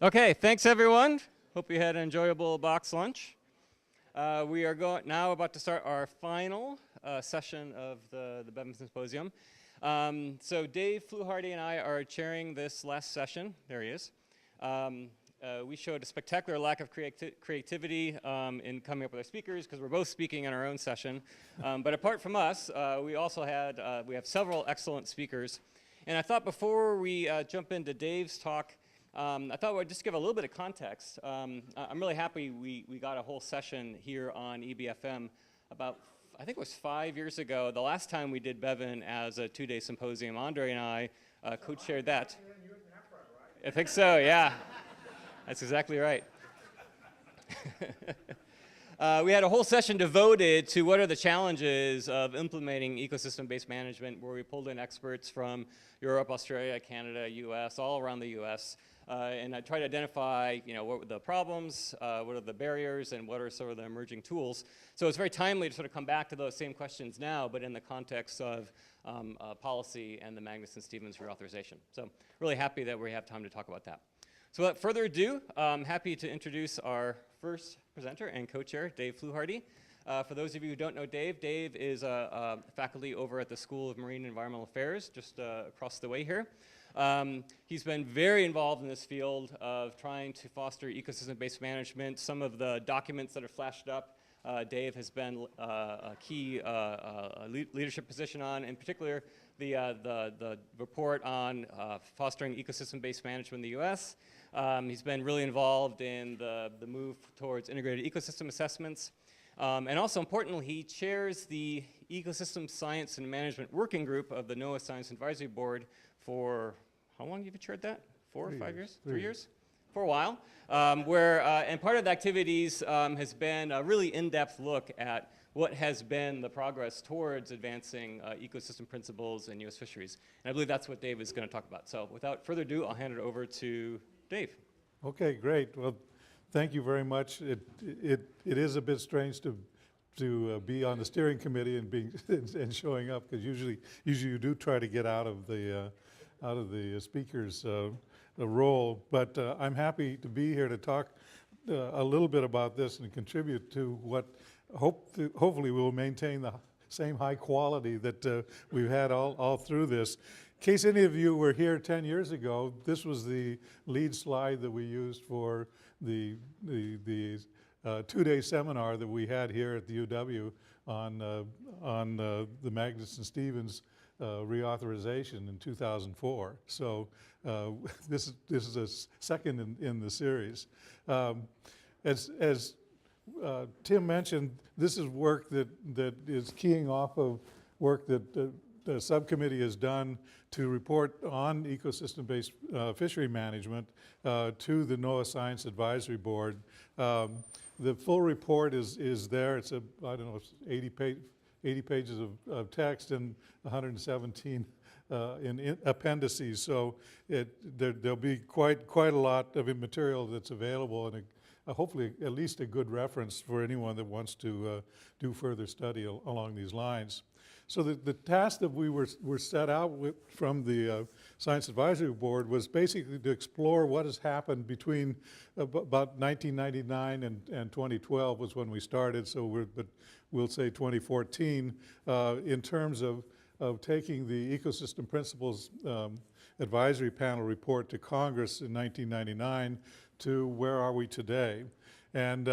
Okay, thanks everyone. Hope you had an enjoyable box lunch. We are now about to start our final session of the Bevan Symposium. So Dave Fluharty and I are chairing this last session. There he is. We showed a spectacular lack of creativity in coming up with our speakers because we're both speaking in our own session. But apart from us, we also we have several excellent speakers. And I thought before we jump into Dave's talk, I thought we'd just give a little bit of context. I'm really happy we got a whole session here on EBFM about, I think it was 5 years ago, the last time we did Bevan as a 2-day symposium. Andre and I co-chaired that. I think so, yeah. That's exactly right. We had a whole session devoted to what are the challenges of implementing ecosystem-based management, where we pulled in experts from Europe, Australia, Canada, US, all around the US. And I tried to identify, what were the problems, what are the barriers, and what are sort of the emerging tools. So it's very timely to sort of come back to those same questions now, but in the context of policy and the Magnuson-Stevens reauthorization. So really happy that we have time to talk about that. So without further ado, I'm happy to introduce our first presenter and co-chair, Dave Fluharty. For those of you who don't know Dave, Dave is a faculty over at the School of Marine and Environmental Affairs, just across the way here. He's been very involved in this field of trying to foster ecosystem-based management. Some of the documents that are flashed up, Dave has been a key leadership position on, in particular the report on fostering ecosystem-based management in the US. He's been really involved in the move towards integrated ecosystem assessments. And also importantly, he chairs the Ecosystem Science and Management Working Group of the NOAA Science Advisory Board for, how long have you chaired that? 4 or 5 years? 3 years? For a while. And part of the activities has been a really in-depth look at what has been the progress towards advancing ecosystem principles in US fisheries. And I believe that's what Dave is going to talk about. So without further ado, I'll hand it over to Dave. Okay, great. Well, thank you very much. It is a bit strange to be on the steering committee and showing up, because usually you do try to get out of the speaker's role. But I'm happy to be here to talk a little bit about this and contribute to what hopefully will maintain the same high quality that we've had all through this. In case any of you were here 10 years ago, this was the lead slide that we used for the 2-day seminar that we had here at the UW on the Magnuson-Stevens reauthorization in 2004. So this is a second in the series. As Tim mentioned, this is work that is keying off of work that the subcommittee has done to report on ecosystem-based fishery management to the NOAA Science Advisory Board. The full report is there. It's I don't know, it's 80 pages of text and 117 in appendices. So there'll be quite a lot of material that's available, and hopefully at least a good reference for anyone that wants to do further study along these lines. So the task that we were set out with from the Science Advisory Board was basically to explore what has happened between about 1999 and 2012 was when we started. So but we'll say 2014 in terms of taking the Ecosystem Principles Advisory Panel report to Congress in 1999 to where are we today. And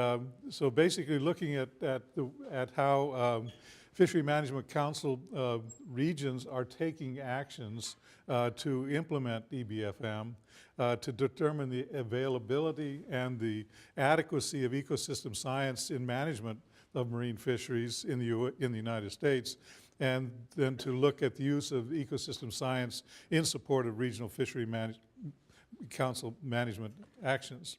so basically looking at how Fishery Management Council regions are taking actions to implement EBFM to determine the availability and the adequacy of ecosystem science in management of marine fisheries in the United States, and then to look at the use of ecosystem science in support of regional fishery council management actions.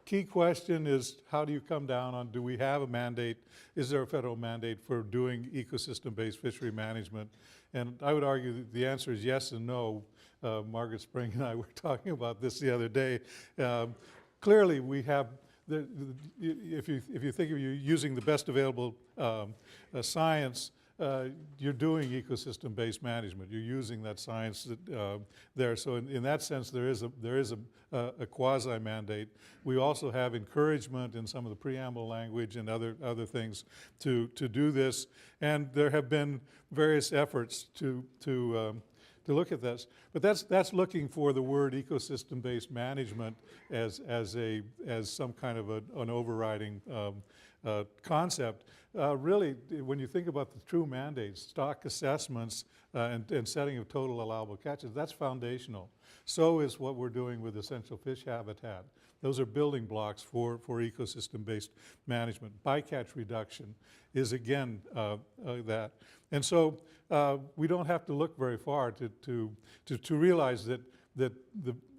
Key question is, how do you come down on, do we have a mandate? Is there a federal mandate for doing ecosystem-based fishery management? And I would argue that the answer is yes and no. Margaret Spring and I were talking about this the other day. Clearly, we have, if you think of you using the best available science, you're doing ecosystem-based management. You're using that science there. So in that sense, there is a quasi-mandate. We also have encouragement in some of the preamble language and other things to do this. And there have been various efforts to look at this. But that's looking for the word ecosystem-based management as some kind of an overriding concept. Really, when you think about the true mandates, stock assessments and setting of total allowable catches, that's foundational. So is what we're doing with essential fish habitat. Those are building blocks for ecosystem-based management. Bycatch reduction is again that. And so we don't have to look very far to realize that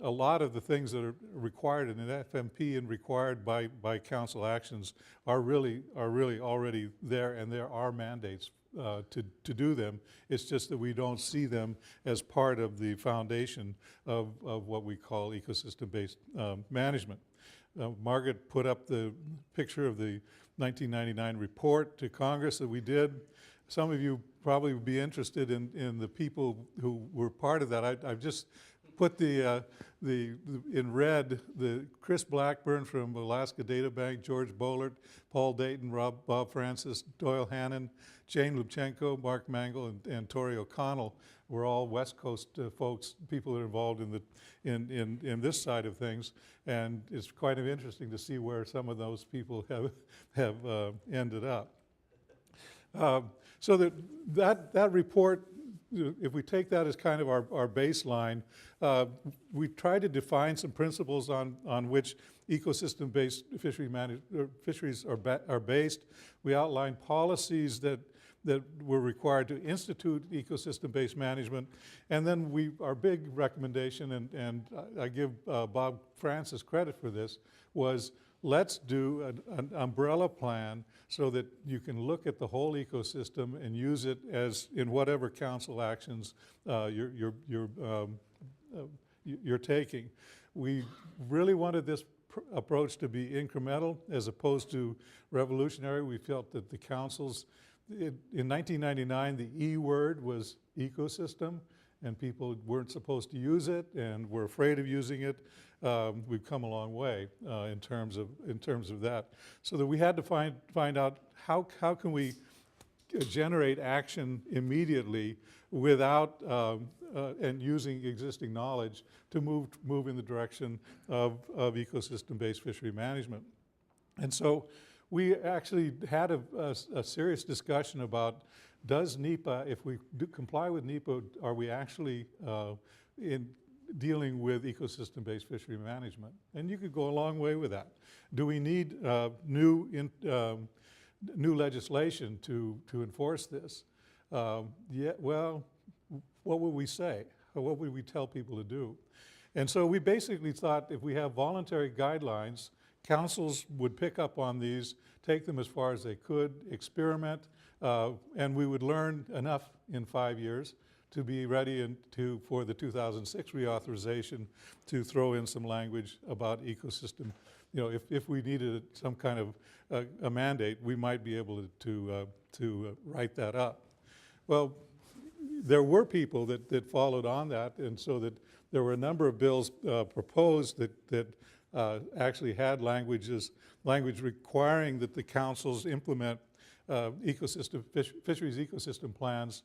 a lot of the things that are required in an FMP and required by council actions are really already there, and there are mandates to do them. It's just that we don't see them as part of the foundation of what we call ecosystem-based management. Margaret put up the picture of the 1999 report to Congress that we did. Some of you probably would be interested in the people who were part of that. I've just put in red the Chris Blackburn from Alaska Data Bank, George Bollert, Paul Dayton, Bob Francis, Doyle Hannon, Jane Lubchenko, Mark Mangle, and Tori O'Connell were all West Coast folks, people that are involved in this side of things. And it's quite interesting to see where some of those people have ended up. So that report, if we take that as kind of our baseline, we try to define some principles on which ecosystem-based fisheries are based. We outline policies that were required to institute ecosystem-based management. And then our big recommendation, and I give Bob Francis credit for this, was let's do an umbrella plan so that you can look at the whole ecosystem and use it as in whatever council actions you're taking. We really wanted this approach to be incremental as opposed to revolutionary. We felt that the councils, in 1999, the E word was ecosystem, and people weren't supposed to use it and were afraid of using it. We've come a long way in terms of that. So that we had to find out how can we generate action immediately without and using existing knowledge to move in the direction of ecosystem-based fishery management. And so we actually had a serious discussion about, does NEPA, if we comply with NEPA, are we actually in dealing with ecosystem-based fishery management? And you could go a long way with that. Do we need new legislation to enforce this? Yeah, well, what would we say? Or what would we tell people to do? And so we basically thought if we have voluntary guidelines, councils would pick up on these, take them as far as they could, experiment, and we would learn enough in 5 years to be ready for the 2006 reauthorization to throw in some language about ecosystem. You know, if we needed some kind of a mandate, we might be able to write that up. Well, there were people that followed on that, and so that there were a number of bills proposed that actually had language requiring that the councils implement fisheries ecosystem plans,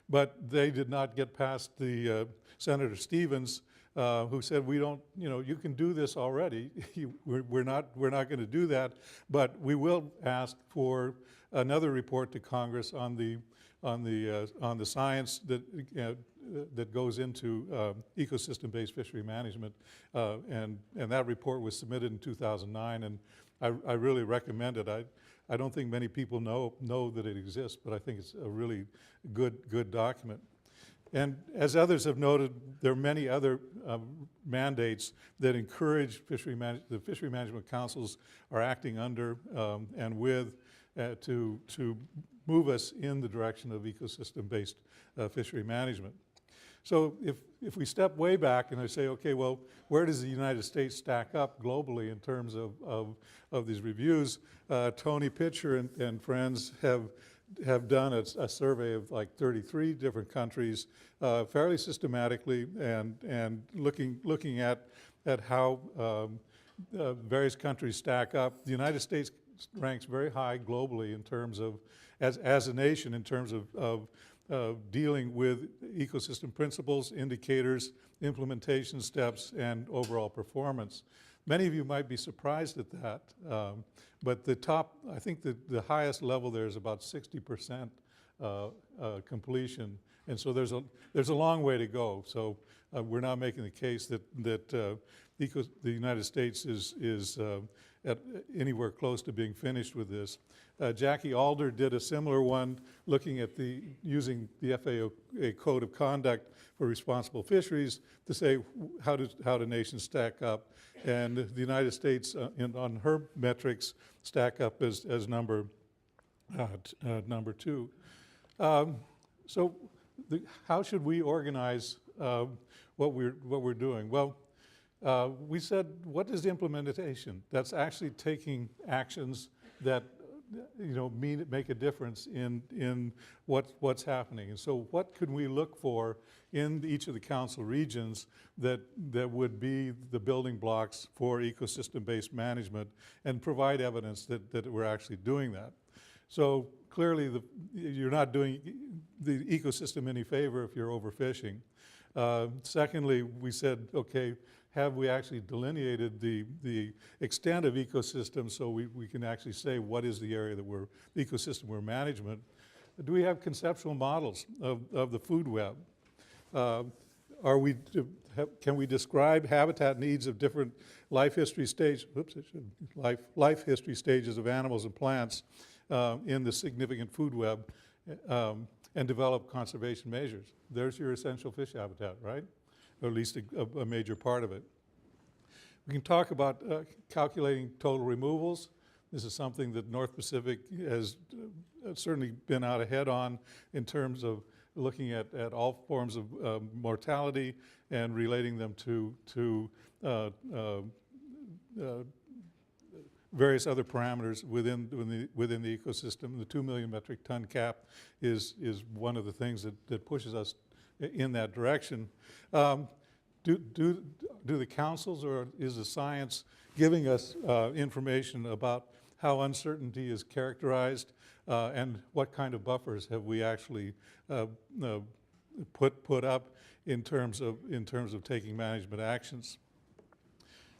but they did not get past the Senator Stevens, who said, "We don't, you can do this already. we're not going to do that, but we will ask for another report to Congress on the science that goes into ecosystem-based fishery management," and that report was submitted in 2009, and I really recommend it. I don't think many people know that it exists, but I think it's a really good document. And as others have noted, there are many other mandates that encourage the fishery management councils are acting under and with to move us in the direction of ecosystem-based fishery management. So if we step way back and I say, okay, well, where does the United States stack up globally in terms of these reviews? Tony Pitcher and friends have done a survey of like 33 different countries fairly systematically and looking at how various countries stack up. The United States ranks very high globally in terms of, as a nation, in terms of dealing with ecosystem principles, indicators, implementation steps, and overall performance. Many of you might be surprised at that, but the top, I think the highest level there is about 60% completion, and so there's a long way to go. So we're not making the case that the United States is at anywhere close to being finished with this. Jackie Alder did a similar one looking at using the FAO Code of Conduct for Responsible Fisheries to say how do nations stack up. And the United States on her metrics stack up as number 2. So how should we organize what we're doing? Well, we said, what is the implementation? That's actually taking actions that make a difference in what's happening. And so what could we look for in each of the council regions that would be the building blocks for ecosystem-based management and provide evidence that we're actually doing that? So clearly you're not doing the ecosystem any favor if you're overfishing. Secondly, we said, okay, have we actually delineated the extent of ecosystems so we can actually say what is the area that the ecosystem we're management? Do we have conceptual models of the food web? Can we describe habitat needs of different life history stages of animals and plants in the significant food web and develop conservation measures? There's your essential fish habitat, right? Or at least a major part of it. We can talk about calculating total removals. This is something that North Pacific has certainly been out ahead on in terms of looking at all forms of mortality and relating them to various other parameters within the ecosystem. The 2 million metric ton cap is one of the things that pushes us in that direction. Do the councils or is the science giving us information about how uncertainty is characterized and what kind of buffers have we actually put up in terms of taking management actions?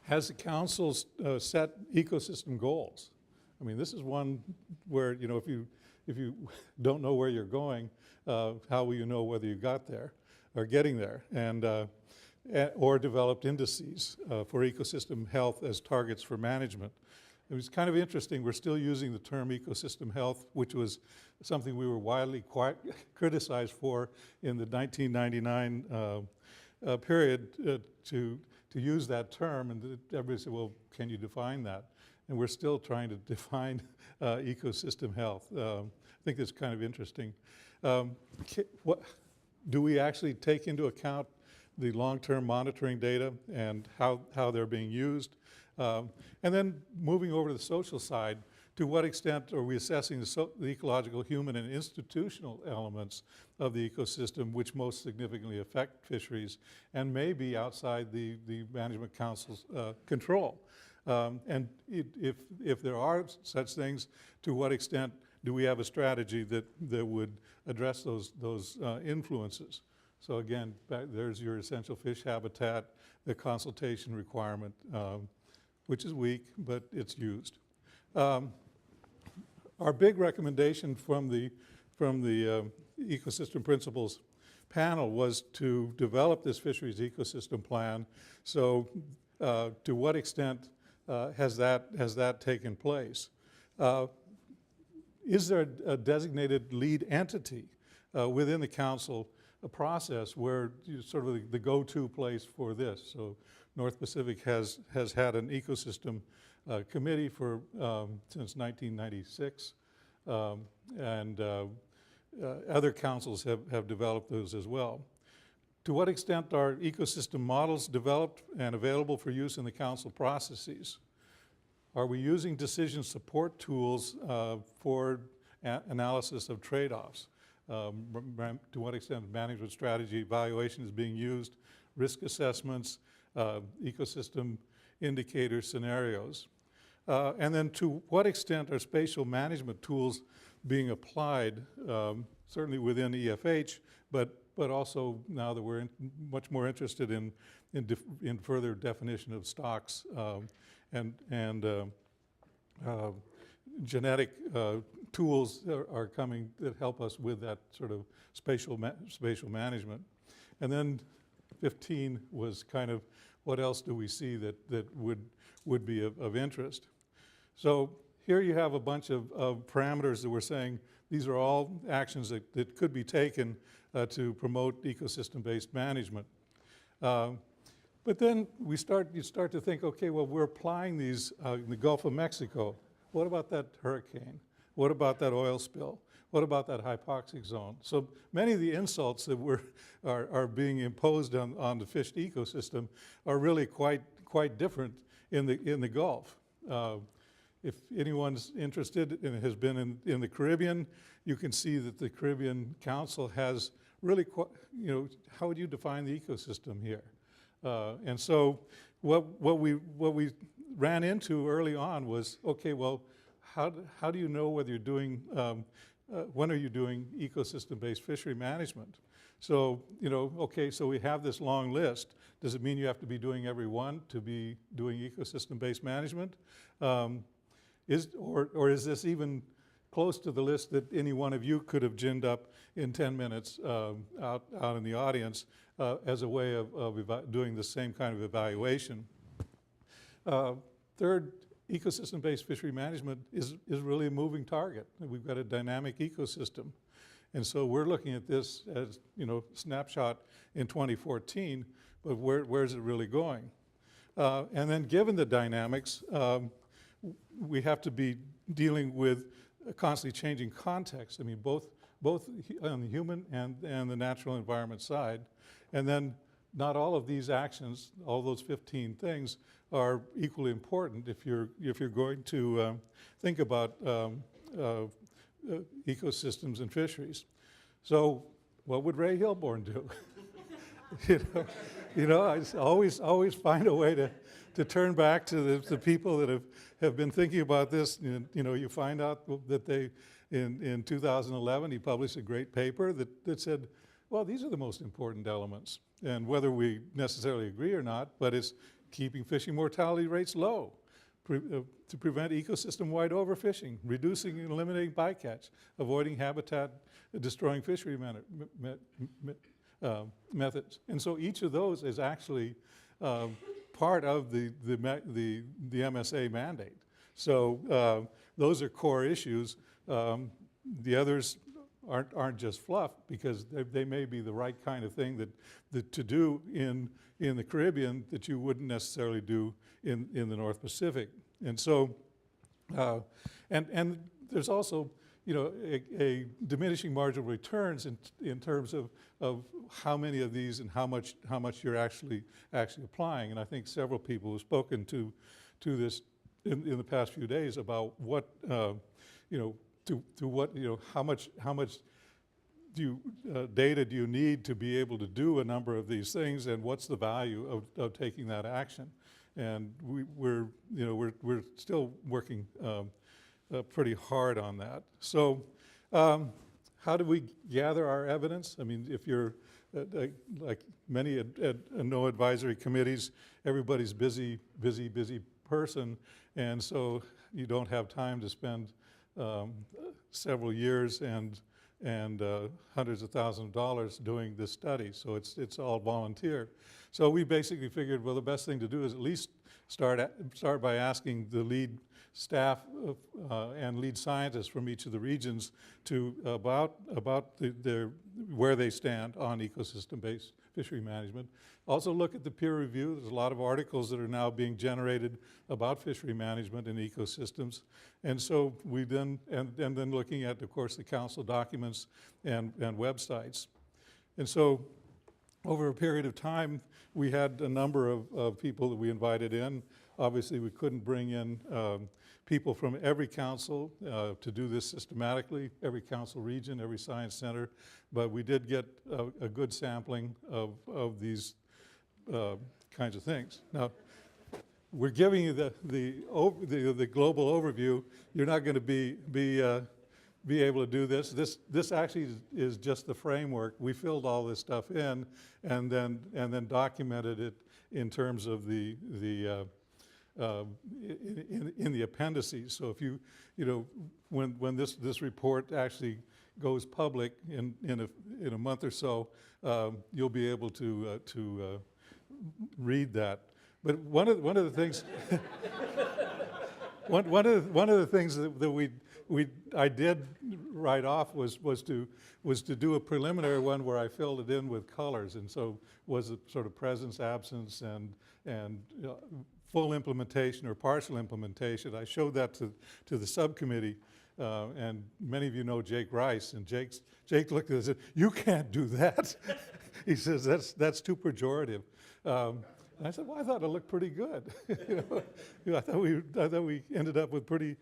Has the council set ecosystem goals? I mean, this is one where if you don't know where you're going, how will you know whether you got there or getting there? Or developed indices for ecosystem health as targets for management. It was kind of interesting. We're still using the term ecosystem health, which was something we were widely criticized for in the 1999 period to use that term, and everybody said, well, can you define that? And we're still trying to define ecosystem health. I think that's kind of interesting. Do we actually take into account the long-term monitoring data and how they're being used? And then moving over to the social side, to what extent are we assessing the ecological, human, and institutional elements of the ecosystem which most significantly affect fisheries and may be outside the Management Council's control? And if there are such things, to what extent do we have a strategy that would address those influences? So again, there's your essential fish habitat, the consultation requirement, which is weak, but it's used. Our big recommendation from the Ecosystem Principles panel was to develop this fisheries ecosystem plan. So to what extent has that taken place? Is there a designated lead entity within the council, a process where sort of the go-to place for this? So North Pacific has had an ecosystem committee for since 1996, and other councils have developed those as well. To what extent are ecosystem models developed and available for use in the council processes? Are we using decision support tools for analysis of trade-offs? To what extent management strategy evaluation is being used, risk assessments, ecosystem indicator scenarios? And then to what extent are spatial management tools being applied, certainly within EFH, but also now that we're much more interested in further definition of stocks and genetic tools are coming that help us with that sort of spatial management. And then 15 was kind of what else do we see that would be of interest. So here you have a bunch of parameters that we're saying these are all actions that could be taken to promote ecosystem-based management. But then you start to think, okay, well, we're applying these in the Gulf of Mexico. What about that hurricane? What about that oil spill? What about that hypoxic zone? So many of the insults that are being imposed on the fish ecosystem are really quite different in the Gulf. If anyone's interested and has been in the Caribbean, you can see that the Caribbean Council has really, how would you define the ecosystem here? And so what we ran into early on was, okay, well, how do you know whether you're doing, when are you doing ecosystem-based fishery management? So, okay, so we have this long list. Does it mean you have to be doing every one to be doing ecosystem-based management? Or is this even close to the list that any one of you could have ginned up in 10 minutes out in the audience as a way of doing the same kind of evaluation? Third, ecosystem-based fishery management is really a moving target. We've got a dynamic ecosystem. And so we're looking at this as, snapshot in 2014, but where is it really going? And then given the dynamics, we have to be dealing with a constantly changing context. I mean, both on the human and the natural environment side. And then not all of these actions, all those 15 things, are equally important if you're going to think about ecosystems and fisheries. So what would Ray Hilborn do? I always find a way to turn back to the people that have been thinking about this. You find out that in 2011, he published a great paper that said, well, these are the most important elements. And whether we necessarily agree or not, but it's keeping fishing mortality rates low, to prevent ecosystem-wide overfishing, reducing and eliminating bycatch, avoiding habitat-destroying fishery methods. And so each of those is actually part of the MSA mandate. So those are core issues. The others aren't just fluff, because they may be the right kind of thing that to do in the Caribbean that you wouldn't necessarily do in the North Pacific. And so, and there's also, a diminishing marginal returns in terms of how many of these and how much you're actually applying. And I think several people have spoken to this in the past few days about what, how much data do you need to be able to do a number of these things, and what's the value of taking that action? And we're still working pretty hard on that. So how do we gather our evidence? I mean, if you're like many no advisory committees, everybody's busy person, and so you don't have time to spend several years and hundreds of thousands of dollars doing this study. So it's all volunteer. So we basically figured, well, the best thing to do is at least start by asking the lead staff and lead scientists from each of the regions about where they stand on ecosystem-based fishery management. Also look at the peer review. There's a lot of articles that are now being generated about fishery management and ecosystems. And so we then, and then looking at, of course, the council documents and websites. And so over a period of time, we had a number of people that we invited in. Obviously, we couldn't bring in people from every council to do this systematically, every council region, every science center, but we did get a good sampling of these kinds of things. Now, we're giving you the global overview. You're not going to be able to do this. This actually is just the framework. We filled all this stuff in, and then documented it in terms of in the appendices. So if you know when this report actually goes public in a month or so, you'll be able to read that. But one of the things one of the things that I did write off was to do a preliminary one where I filled it in with colors, and so was it sort of presence, absence, and full implementation or partial implementation. I showed that to the subcommittee, and many of you know Jake Rice, and Jake looked at it and said, "You can't do that." He says that's too pejorative. And I said, well, I thought it looked pretty good. I thought we ended up with a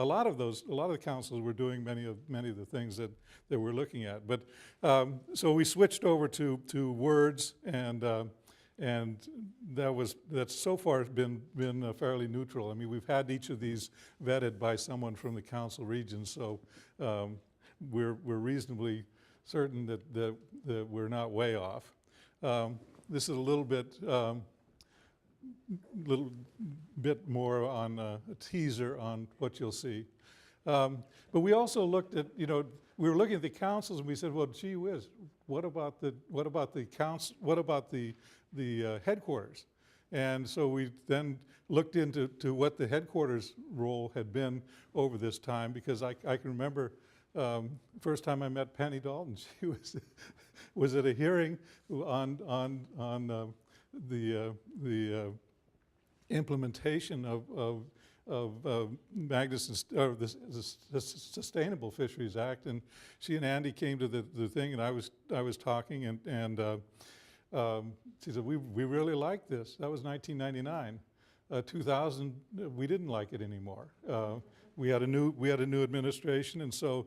lot of the councils were doing many of the things that we're looking at. But so we switched over to words, and that's so far been fairly neutral. I mean, we've had each of these vetted by someone from the council region, so we're reasonably certain that we're not way off. This is a little bit more on a teaser on what you'll see. But we also looked at, we were looking at the councils, and we said, well, gee whiz, what about the council? What about the headquarters? And so we then looked into what the headquarters role had been over this time, because I can remember first time I met Penny Dalton, she was at a hearing on the implementation of the Sustainable Fisheries Act, and she and Andy came to the thing, and I was talking, and she said, we really liked this. That was 1999. 2000, we didn't like it anymore. We had a new administration, and so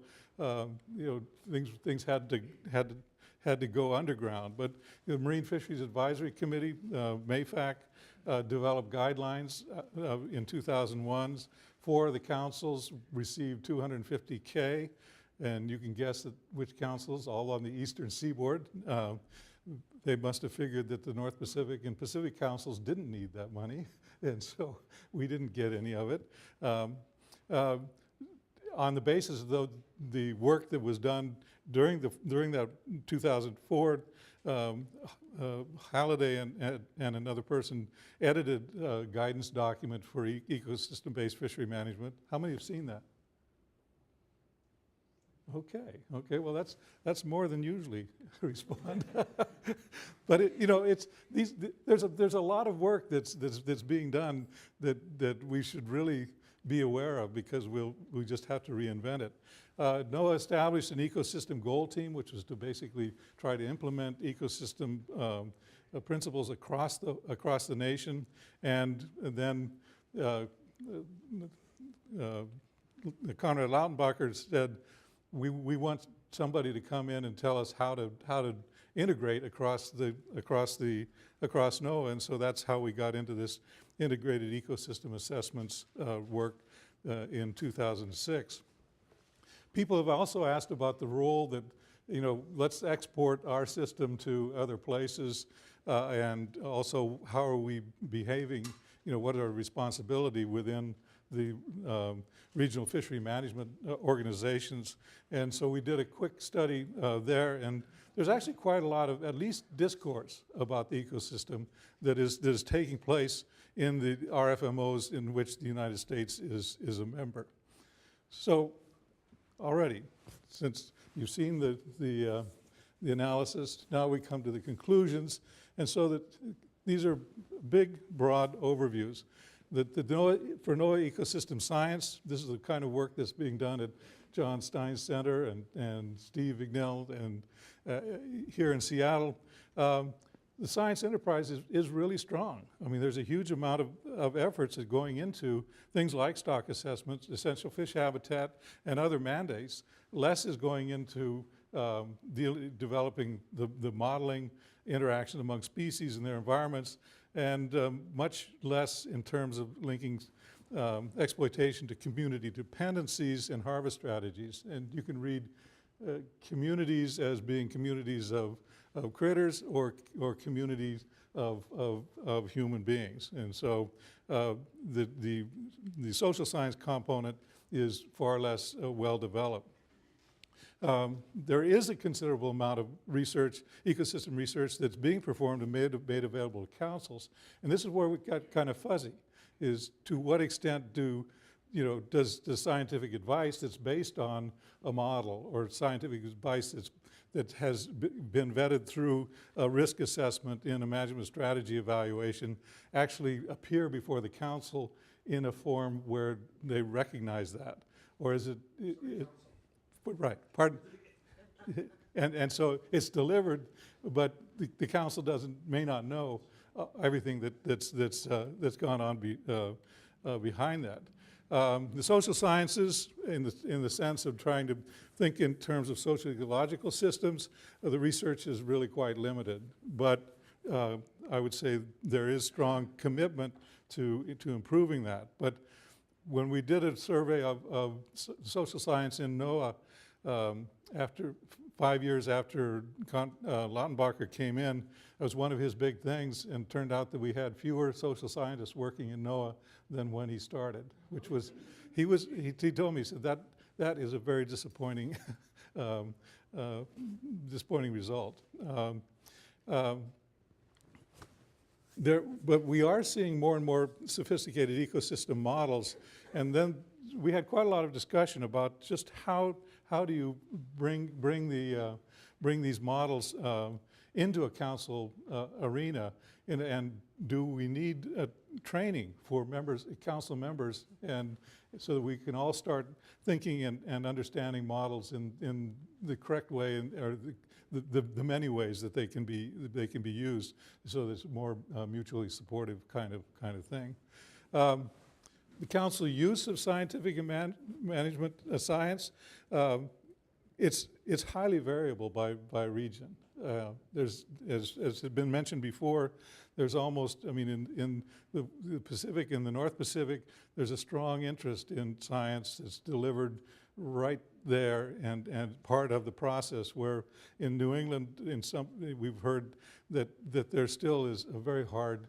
things had to go underground. But the Marine Fisheries Advisory Committee, MAFAC, developed guidelines in 2001. 4 of the councils received $250K, and you can guess which councils, all on the eastern seaboard. They must have figured that the North Pacific and Pacific councils didn't need that money, and so we didn't get any of it. On the basis of the work that was done during that 2004, Halliday and another person edited a guidance document for ecosystem-based fishery management. How many have seen that? Okay. Well, that's more than usually respond. But there's a lot of work that's being done that we should really be aware of, because we just have to reinvent it. NOAA established an ecosystem goal team, which was to basically try to implement ecosystem principles across the nation, and then Konrad Lautenbacher said, we want somebody to come in and tell us how to integrate across NOAA, and so that's how we got into this integrated ecosystem assessments work in 2006. People have also asked about the role that, let's export our system to other places, and also how are we behaving, what are our responsibility within the regional fishery management organizations. And so we did a quick study there, and there's actually quite a lot of, at least, discourse about the ecosystem that is taking place in the RFMOs in which the United States is a member. So already, since you've seen the analysis, now we come to the conclusions. And so that these are big, broad overviews. For NOAA ecosystem science, this is the kind of work that's being done at John Stein's center and Steve Vignell and here in Seattle, the science enterprise is really strong. I mean, there's a huge amount of efforts that going into things like stock assessments, essential fish habitat, and other mandates. Less is going into developing the modeling interaction among species and their environments, and much less in terms of linking exploitation to community dependencies and harvest strategies. And you can read communities as being communities of critters or communities of human beings. And so the social science component is far less well developed. There is a considerable amount of research, ecosystem research, that's being performed and made available to councils. And this is where we got kind of fuzzy, is to what extent does the scientific advice that's based on a model or scientific advice that has been vetted through a risk assessment in a management strategy evaluation actually appear before the council in a form where they recognize that? Or is it right, pardon? And so it's delivered, but the council may not know everything that's gone on behind that. The social sciences, in the sense of trying to think in terms of socio-ecological systems, the research is really quite limited. But I would say there is strong commitment to improving that. But when we did a survey of social science in NOAA, after 5 years after Lautenbacher came in, that was one of his big things, and turned out that we had fewer social scientists working in NOAA than when he started, which was, he told me, he said that is a very disappointing, disappointing result. But we are seeing more and more sophisticated ecosystem models, and then we had quite a lot of discussion about just how do you bring these models into a council arena, and do we need training for council members, and so that we can all start thinking and understanding models in the correct way, or the many ways that they can be used, so there's more mutually supportive kind of thing. The council use of scientific and management science, it's highly variable by region. There's, as has been mentioned before, there's almost, I mean, in the Pacific, in the North Pacific, there's a strong interest in science that's delivered right there and part of the process, where in New England, we've heard that there still is a very hard,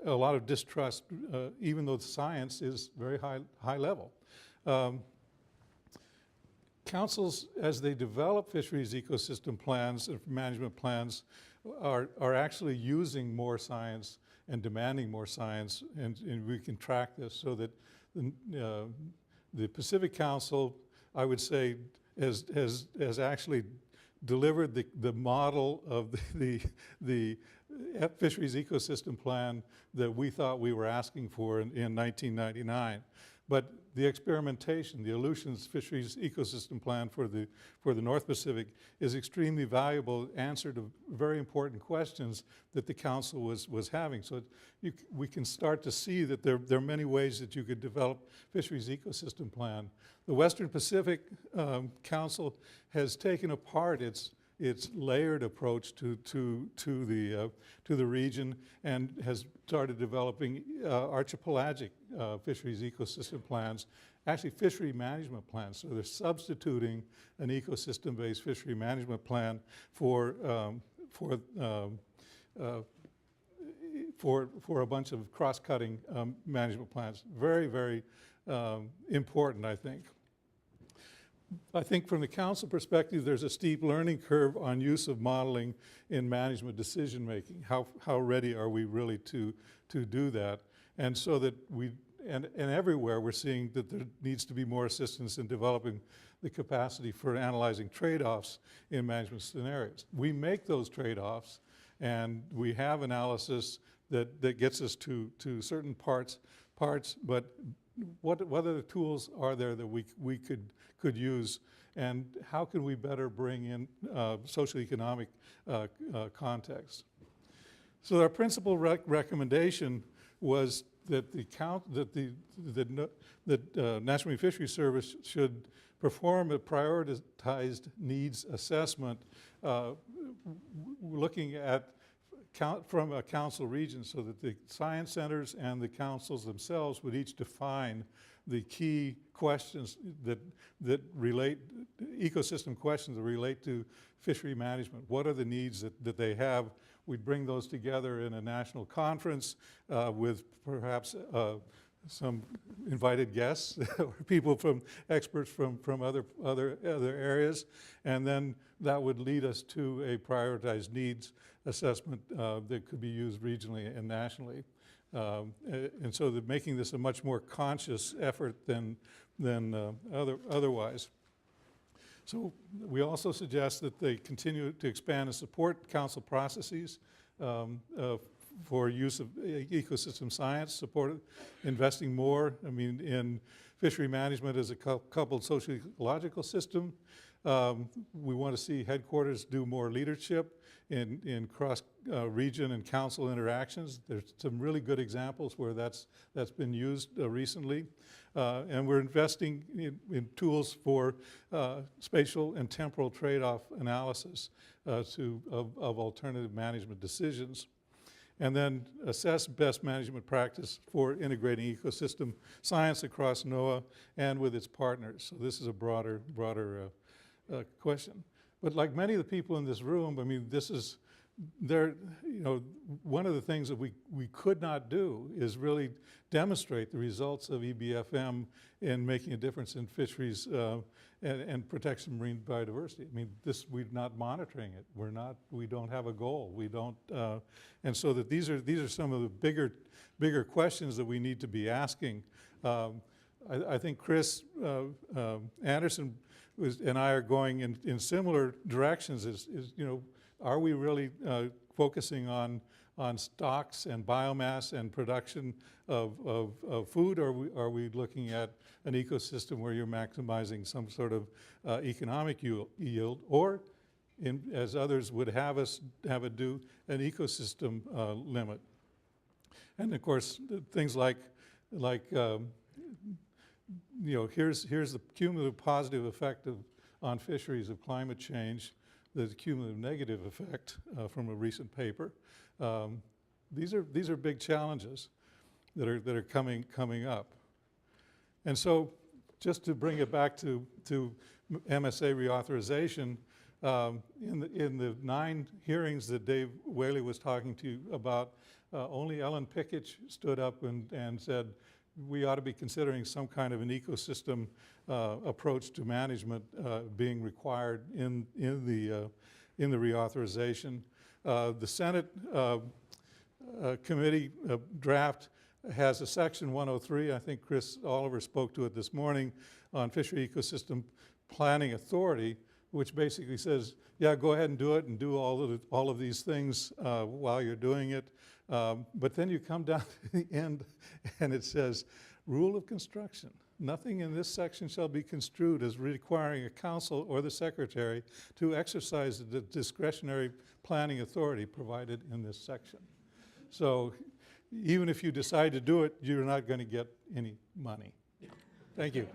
a lot of distrust, even though the science is very high level. Councils, as they develop fisheries ecosystem plans and management plans, are actually using more science and demanding more science, and we can track this, so that the Pacific Council, I would say, has actually delivered the model of the fisheries ecosystem plan that we thought we were asking for in 1999. But the experimentation, the Aleutians Fisheries Ecosystem Plan for the North Pacific is extremely valuable, answer to very important questions that the council was having. So we can start to see that there are many ways that you could develop fisheries ecosystem plan. The Western Pacific Council has taken apart its layered approach to the region, and has started developing archipelagic fisheries ecosystem plans, actually fishery management plans. So they're substituting an ecosystem-based fishery management plan for a bunch of cross-cutting management plans. Very, very important, I think. I think from the council perspective, there's a steep learning curve on use of modeling in management decision-making. How ready are we really to do that? And so that and everywhere we're seeing that there needs to be more assistance in developing the capacity for analyzing trade-offs in management scenarios. We make those trade-offs, and we have analysis that gets us to certain parts, but what other tools are there that we could use, and how can we better bring in socioeconomic context? So our principal recommendation was that National Marine Fisheries Service should perform a prioritized needs assessment looking at from a council region, so that the science centers and the councils themselves would each define the key questions that relate, ecosystem questions that relate to fishery management. What are the needs that they have? We'd bring those together in a national conference with perhaps some invited guests or people experts from other areas, and then that would lead us to a prioritized needs assessment that could be used regionally and nationally. And so that making this a much more conscious effort than otherwise. So we also suggest that they continue to expand and support council processes for use of ecosystem science, support investing more, in fishery management as a coupled socio-ecological system. We want to see headquarters do more leadership in cross-region and council interactions. There's some really good examples where that's been used recently. And we're investing in tools for spatial and temporal trade-off analysis of alternative management decisions. And then assess best management practice for integrating ecosystem science across NOAA and with its partners. So this is a broader question. But like many of the people in this room, one of the things that we could not do is really demonstrate the results of EBFM in making a difference in fisheries and protection of marine biodiversity. We're not monitoring it. We don't have a goal. We don't, and so that these are some of the bigger questions that we need to be asking. I think Chris Anderson and I are going in similar directions. Are we really focusing on stocks and biomass and production of food, or are we looking at an ecosystem where you're maximizing some sort of economic yield, or as others would have it do, an ecosystem limit? And of course, things like here's the cumulative positive effect on fisheries of climate change, the cumulative negative effect from a recent paper. These are big challenges that are coming up. And so, just to bring it back to MSA reauthorization, in the 9 hearings that Dave Whaley was talking to you about, only Ellen Pickett stood up and said, we ought to be considering some kind of an ecosystem approach to management being required in the reauthorization. The Senate committee draft has a section 103. I think Chris Oliver spoke to it this morning on fishery ecosystem planning authority, which basically says, yeah, go ahead and do it and do all of these things while you're doing it. But then you come down to the end and it says, rule of construction. Nothing in this section shall be construed as requiring a council or the secretary to exercise the discretionary planning authority provided in this section. So even if you decide to do it, you're not going to get any money. Thank you.